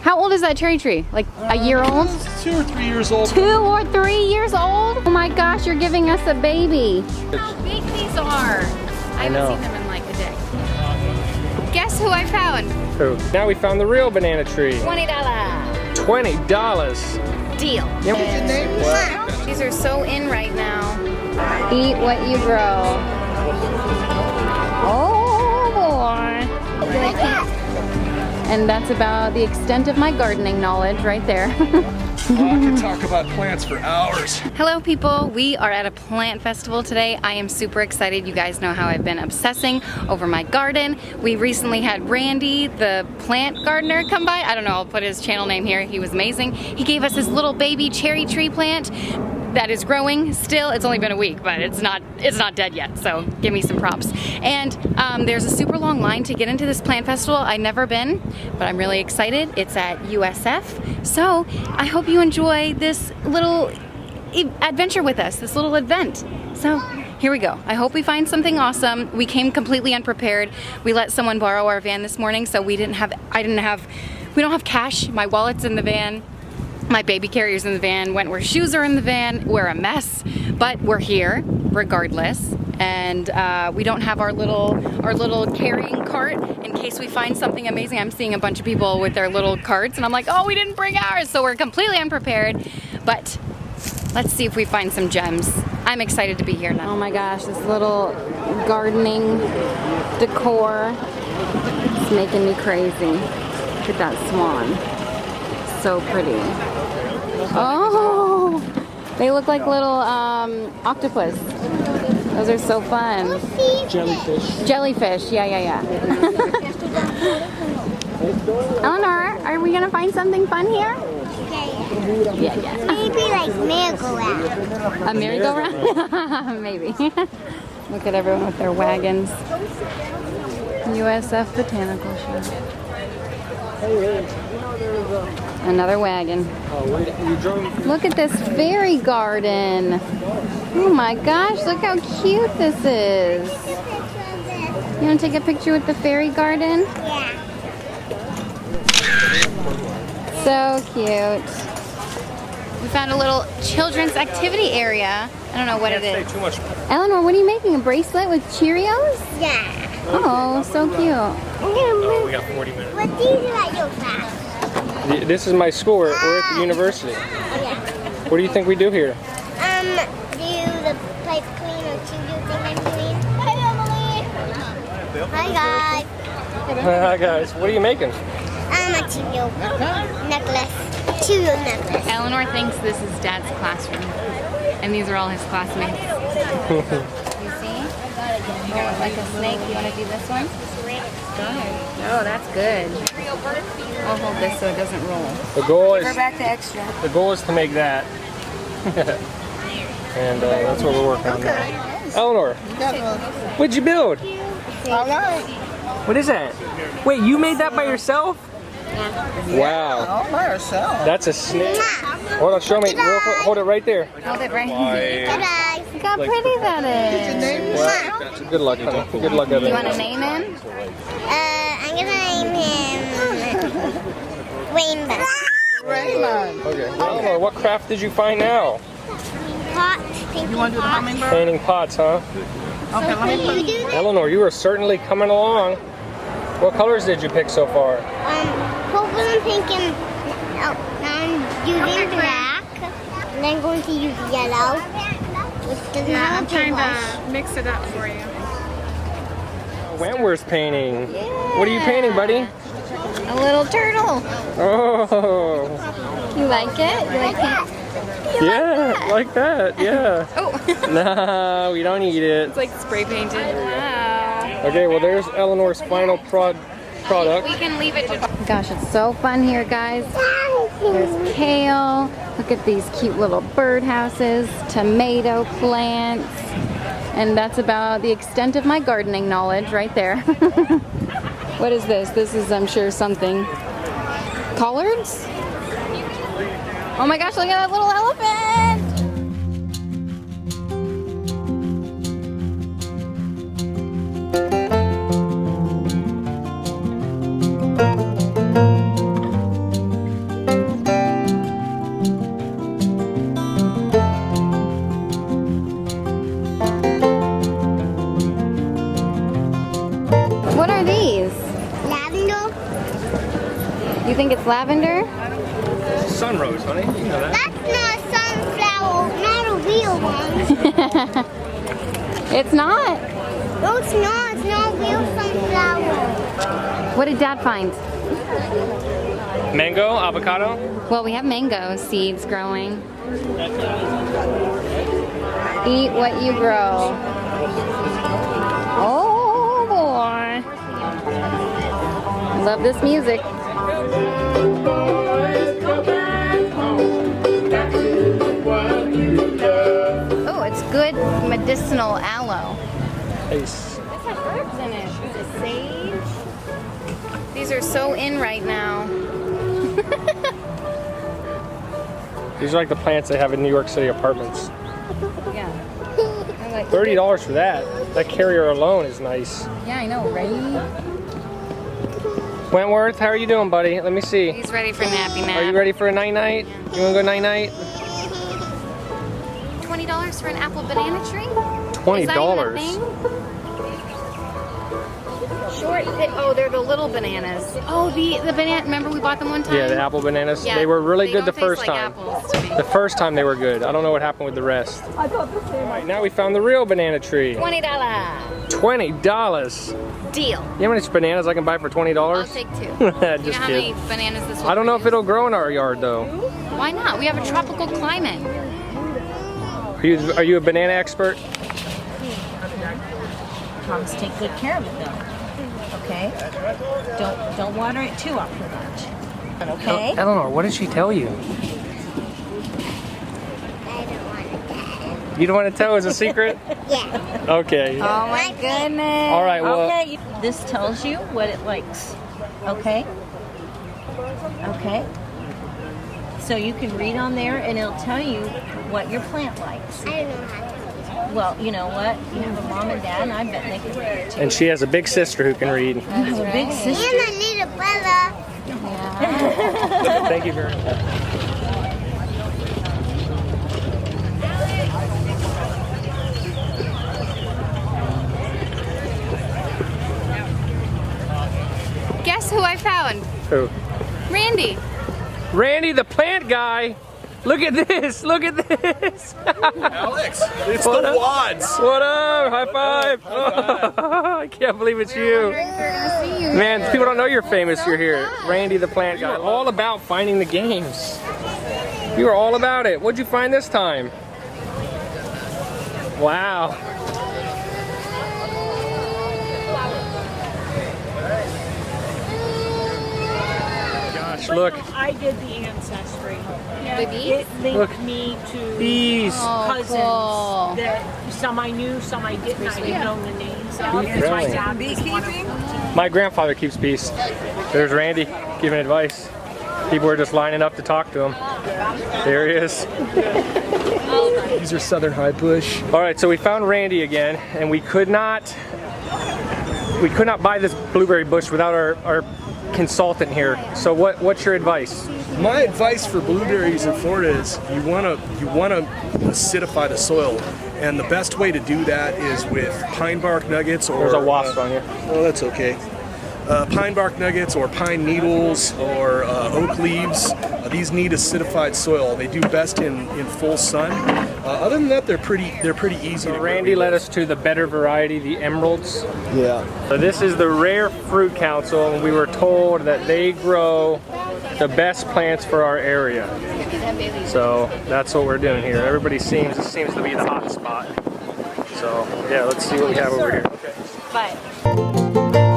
How old is that cherry tree? Like a year old? 2 or 3 years old. 2 or 3 years old? Oh my gosh, you're giving us a baby. How big these are. I haven't seen them in like a day. Guess who I found? Who? Now we found the real banana tree. $20. $20. Deal. Yep. These are so in right now. Eat what you grow. Oh boy. And that's about the extent of my gardening knowledge right there. I can talk about plants for hours. Hello people, we are at a plant festival today. I am super excited. You guys know how I've been obsessing over my garden. We recently had Randy, the plant gardener, come by. I don't know, I'll put his channel name here. He was amazing. He gave us his little baby cherry tree plant that is growing still. It's only been a week, but it's not dead yet, so give me some props. And there's a super long line to get into this plant festival. I've never been, but I'm really excited. It's at USF, so I hope you enjoy this little adventure with us, this little event. So here we go. I hope we find something awesome. We came completely unprepared. We let someone borrow our van this morning, so we don't have cash. My wallet's in the van. My baby carrier's in the van, Wentworth's shoes are in the van. We're a mess, but we're here regardless. And we don't have our little carrying cart in case we find something amazing. I'm seeing a bunch of people with their little carts and I'm like, oh, we didn't bring ours. So we're completely unprepared, but let's see if we find some gems. I'm excited to be here now. Oh my gosh, this little gardening decor, it's making me crazy. Look at that swan. So pretty. Oh, they look like little octopus. Those are so fun. Jellyfish. Jellyfish, yeah. Eleanor, are we gonna find something fun here? Yeah. Maybe like merry-go-round. A merry-go-round? Maybe. Look at everyone with their wagons. USF Botanical Show. Another wagon. Look at this fairy garden. Oh my gosh, look how cute this is. You want to take a picture with the fairy garden? Yeah. So cute. We found a little children's activity area. I don't know what it is. Too much. Eleanor, what are you making? A bracelet with Cheerios? Yeah. Oh, so cute. Oh, we got 40 minutes. What do you do at your class? This is my school. We're at the university. Yeah. What do you think we do here? Do the pipe clean or Cheerio thing I'm doing? Hi, Emily. Hi, guys. Hi guys. What are you making? A Cheerio necklace. Cheerio necklace. Eleanor thinks this is Dad's classroom. And these are all his classmates. You see? Oh, like a snake. You want to do this one? Oh, that's good. I'll hold this so it doesn't roll. The goal is back to extra. the goal is to make that. And that's what we're working on now. Eleanor, what'd you build? What is that? Wait, you made that by yourself? Wow. All by herself. That's a snake. Hold on, show me. Real quick. Hold it right there. Hold it right here. Bye-bye. Look how pretty that is. Good luck, honey. Good luck, You want to everyone. name him? I'm gonna name him Rainbow. Raymond. Okay. Eleanor, what craft did you find now? Pot. You want to do the hummingbird? Painting pots, huh? Okay, let me You put. do this? Eleanor, you are certainly coming along. What colors did you pick so far? Purple and pink and now I'm using black. And I'm going to use yellow, which does not have paint wash. Mix it up for you. Wentworth painting. What are you painting, buddy? A little turtle. Oh, You like it? You like pink? yeah, like that, yeah. Oh. Nah, we don't eat it. It's like spray painted. Wow. Okay, well there's Eleanor's final product. We can leave it to... Gosh, it's so fun here, guys. There's kale. Look at these cute little birdhouses, tomato plants. And that's about the extent of my gardening knowledge right there. What is this? This is, I'm sure, something. Collards? Oh my gosh, look at that little elephant! You think it's lavender? Sunrose, honey. You know that. That's not a sunflower, not a real one. It's not. No, it's not. It's not a real sunflower. What did Dad find? Mango, avocado. Well, we have mango seeds growing. Eat what you grow. Oh boy. Love this music. Oh, it's good medicinal aloe. Nice. This has herbs in it. Is it sage? These are so in right now. These are like the plants they have in New York City apartments. Yeah. I like $30 for that. That carrier alone is nice. Yeah, I know, right? Wentworth, how are you doing, buddy? Let me see. He's ready for nappy nap. Are you ready for a night-night? You wanna go night-night? $20 for an apple banana tree? $20. Is that even a thing? Short. Oh, they're the little bananas. Oh, the banana. Remember we bought them one time? Yeah, the apple bananas. Yeah, they were really they good the don't taste first like time. apples to me. The first time they were good. I don't know what happened with the rest. Alright, now we found the real banana tree. $20. $20. Deal. You know how many bananas I can buy for $20? I'll take 2. Just You know how kidding. many bananas this will I don't know if produce? it'll grow in our yard though. Why not? We have a tropical climate. Are you a banana expert? Promise to take good care of it though. Okay? Don't water it too often much. Okay? Eleanor, what did she tell you? I don't want to tell. You don't want to tell as a secret? Yeah. Okay. Oh my goodness. All right, well, Okay, this tells you what it likes. Okay? Okay? So you can read on there and it'll tell you what your plant likes. I don't know how to. Well, you know what? You have a mom and dad and I bet they can read too. and she has a big sister who can read. You have a big sister. And a little brother. Thank you very much. Guess who I found? Who? Randy. Randy, the plant guy. Look at this. Look at this. Alex, it's What the up? wads. What up? High five. I can't believe it's you. Man, people don't know you're famous. You're here. Randy, the plant guy. All about finding the games. You are all about it. What'd you find this time? Wow. Gosh, look. I did the ancestry. The bees? It linked Look. me to Bees. cousins cool. that some I knew, some I didn't. I didn't know the names. Bee My friendly. dad was one of them. My grandfather keeps bees. There's Randy giving advice. People are just lining up to talk to him. There he is. These are southern high bush. All right, so we found Randy again, and we could not buy this blueberry bush without our consultant here. So what's your advice? My advice for blueberries in Florida is you wanna acidify the soil, and the best way to do that is with pine bark nuggets or There's a wasp on you. Oh, that's okay. Pine bark nuggets or pine needles or oak leaves. These need acidified soil. They do best in full sun. Other than that, they're pretty easy. So to Randy grow. led us to the better variety, the emeralds. Yeah. So this is the Rare Fruit Council, and we were told that they grow the best plants for our area. So that's what we're doing here. This seems to be the hot spot. So yeah, let's see what we have over here. Okay. But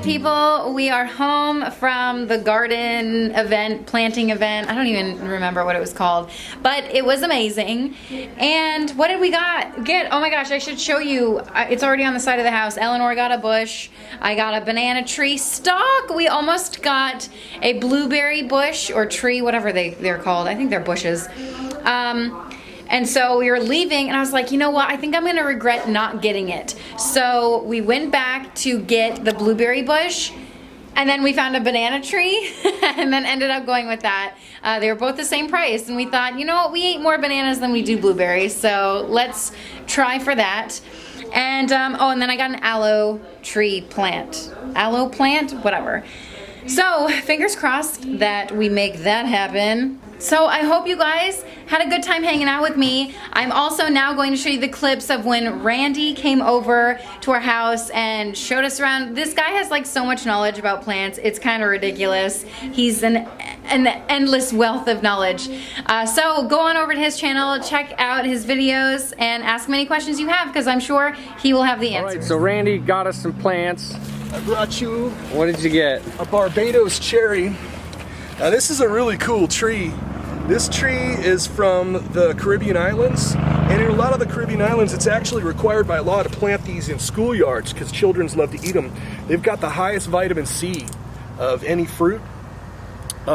People, we are home from the garden event, planting event. I don't even remember what it was called, but it was amazing. And what did we get? Oh my gosh, I should show you. It's already on the side of the house. Eleanor got a bush. I got a banana tree stalk. We almost got a blueberry bush or tree, whatever they're called. I think they're bushes. And so we were leaving and I was like, you know what? I think I'm gonna regret not getting it. So we went back to get the blueberry bush And then we found a banana tree and then ended up going with that. They were both the same price, and we thought, you know what, we eat more bananas than we do blueberries, so let's try for that. And oh, and then I got an aloe tree plant. Aloe plant? Whatever. So, fingers crossed that we make that happen. So I hope you guys had a good time hanging out with me. I'm also now going to show you the clips of when Randy came over to our house and showed us around. This guy has like so much knowledge about plants. It's kind of ridiculous. He's an endless wealth of knowledge. So go on over to his channel, check out his videos, and ask him any questions you have, because I'm sure he will have the answers. All right, so Randy got us some plants. I brought you What did you get? a Barbados cherry. Now this is a really cool tree. This tree is from the Caribbean islands, and in a lot of the Caribbean islands it's actually required by law to plant these in schoolyards because children love to eat them. They've got the highest vitamin C of any fruit.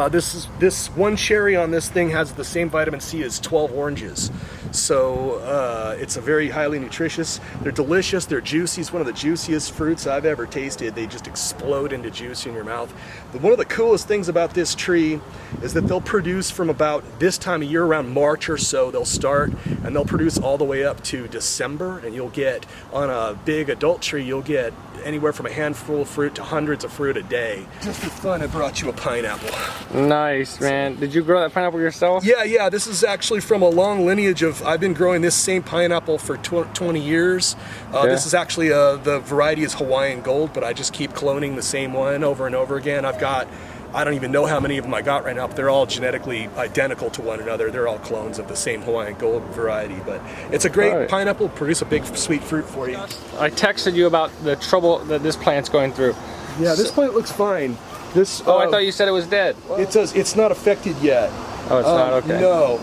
This one cherry on this thing has the same vitamin C as 12 oranges. So it's a very highly nutritious. They're delicious, they're juicy. It's one of the juiciest fruits I've ever tasted. They just explode into juice in your mouth. But one of the coolest things about this tree is that they'll produce from about this time of year, around March or so, they'll start, and they'll produce all the way up to December, and you'll get, on a big adult tree, you'll get anywhere from a handful of fruit to hundreds of fruit a day. Just for fun, I brought you a pineapple. Nice, man. Did you grow that pineapple yourself? Yeah, this is actually from a long lineage of, I've been growing this same pineapple for 20 years. This is actually, the variety is Hawaiian Gold, but I just keep cloning the same one over and over again. I've got, I don't even know how many of them I got right now, but they're all genetically identical to one another. They're all clones of the same Hawaiian Gold variety, but it's a great pineapple, produce a big sweet fruit for you. I texted you about the trouble that this plant's going through. Yeah, this plant looks fine. This. Oh, I thought you said it was dead. It does. It's not affected yet. Oh, it's not? Okay. No.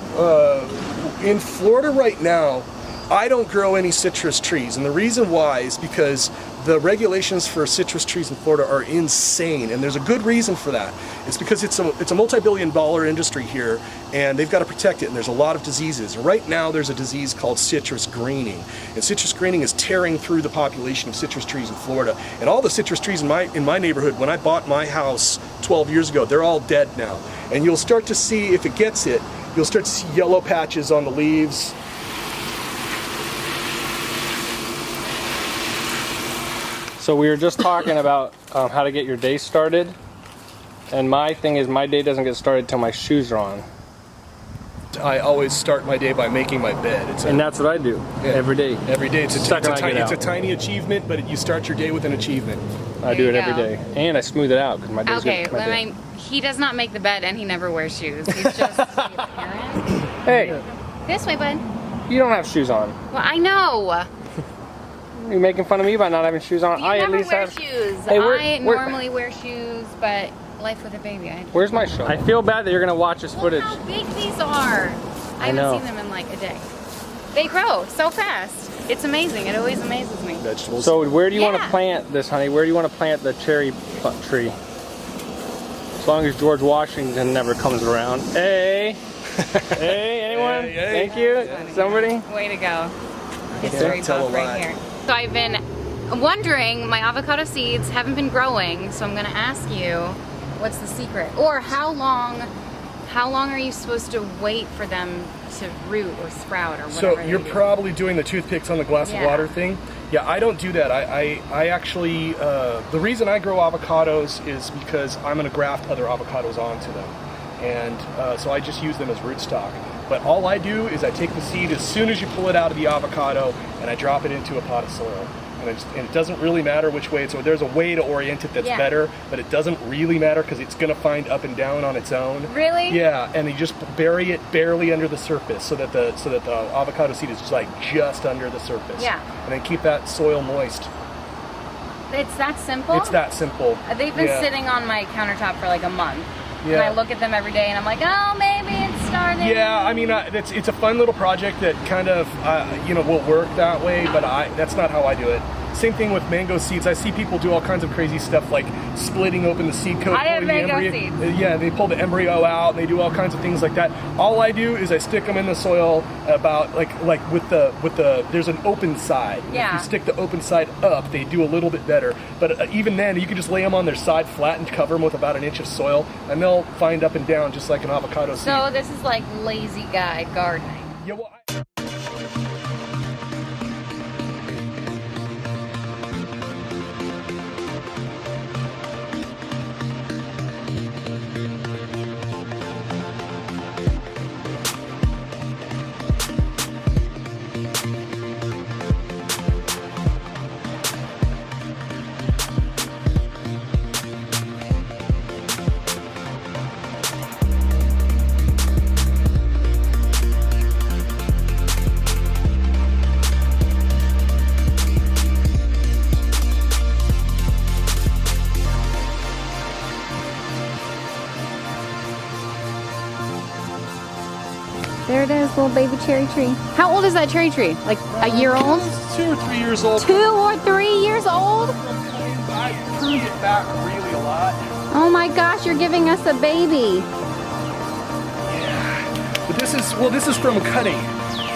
In Florida right now, I don't grow any citrus trees, and the reason why is because the regulations for citrus trees in Florida are insane, and there's a good reason for that. It's because it's a multi-billion-dollar industry here, and they've got to protect it, and there's a lot of diseases. And right now there's a disease called citrus greening, and citrus greening is tearing through the population of citrus trees in Florida. And all the citrus trees in my neighborhood, when I bought my house 12 years ago, they're all dead now. And you'll start to see, if it gets it, you'll start to see yellow patches on the leaves. So we were just talking about how to get your day started, and my thing is my day doesn't get started till my shoes are on. I always start my day by making my bed. And that's what I do every day. Every day. It's a tiny achievement, but you start your day with an achievement. I do it every day, and I smooth it out because my day's good. Okay, he does not make the bed, and he never wears shoes. He's just a parent. Hey, This way, bud. you don't have shoes on. Well, I know. You're making fun of me by not having shoes on. You I never at least wear have shoes. Hey, I normally wear shoes, but life with a baby. Where's my shoe? I feel bad that you're gonna watch this footage. Look how big these are. I haven't seen them in like a day. They grow so fast. It's amazing. It always amazes me. Vegetables. So where do you want to plant this, honey? Where do you want to plant the cherry tree? As long as George Washington never comes around. Hey! Hey, anyone? Hey. Thank you. Somebody? Way to go. History buff right here. So I've been wondering, my avocado seeds haven't been growing, so I'm gonna ask you, what's the secret? Or how long are you supposed to wait for them to root or sprout or whatever? So you're probably doing the toothpicks on the glass of water thing. Yeah, I don't do that. I actually, the reason I grow avocados is because I'm gonna graft other avocados onto them. And so I just use them as rootstock. But all I do is I take the seed as soon as you pull it out of the avocado and I drop it into a pot of soil. And it doesn't really matter which way. So there's a way to orient it that's better, but it doesn't really matter because it's going to find up and down on its own. Really? Yeah, and you just bury it barely under the surface so that the avocado seed is just under the surface. Yeah. And then keep that soil moist. It's that simple? It's that simple. They've been sitting on my countertop for like a month. Yeah. And I look at them every day and I'm like, oh, maybe it's starting. Yeah, I mean, it's a fun little project that kind of, will work that way, but that's not how I do it. Same thing with mango seeds. I see people do all kinds of crazy stuff like splitting open the seed coat. I have pulling the mango embryo. seeds. Yeah, they pull the embryo out and they do all kinds of things like that. All I do is I stick them in the soil about like with the there's an open side. Yeah. If you stick the open side up, they do a little bit better. But even then, you can just lay them on their side flat and cover them with about an inch of soil, and they'll find up and down just like an avocado seed. So this is like lazy guy gardening. Yeah, well, There it is, little baby cherry tree. How old is that cherry tree? Like a year old? 2 or 3 years old. 2 or 3 years old? I pruned it back really a lot. Oh my gosh, you're giving us a baby. But this is from cutting.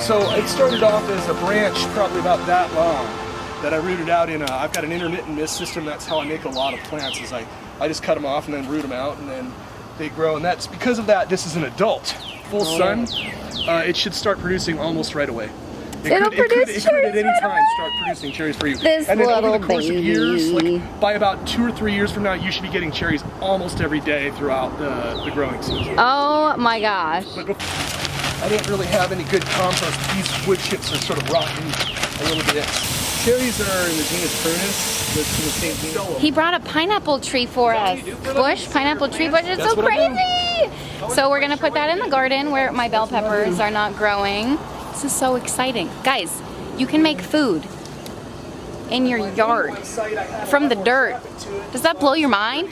So it started off as a branch probably about that long that I rooted out in I've got an intermittent mist system. That's how I make a lot of plants is I just cut them off and then root them out and then they grow. And that's because of that, this is an adult. Full sun, it should start producing almost right away. It'll produce it could at cherries any right time away. start producing cherries for you. This and then over little the course of years, baby. like by about 2 or 3 years from now, you should be getting cherries almost every day throughout the growing season. Oh my gosh. But before, I didn't really have any good compost. These wood chips are sort of rotten a little bit. Cherries are in the genus Prunus. That's in the same genus. He brought a pineapple tree for us. Bush, pineapple tree bush. It's That's so what I do. crazy. So we're gonna put that in the garden where my bell peppers are not growing. This is so exciting. Guys, you can make food in your yard from the dirt. Does that blow your mind?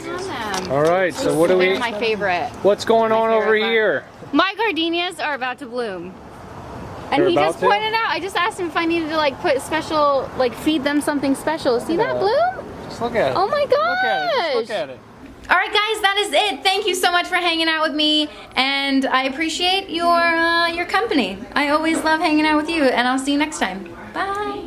All right, so what do They're we? my favorite. What's going on over favorite part. here? My gardenias are about to bloom. And They're he about just to? pointed out, I just asked him if I needed to like put special, like feed them something special. See that bloom? Just look at it. Oh my Look at it. Just gosh. look at it. All right, guys, that is it. Thank you so much for hanging out with me, and I appreciate your company. I always love hanging out with you, and I'll see you next time. Bye.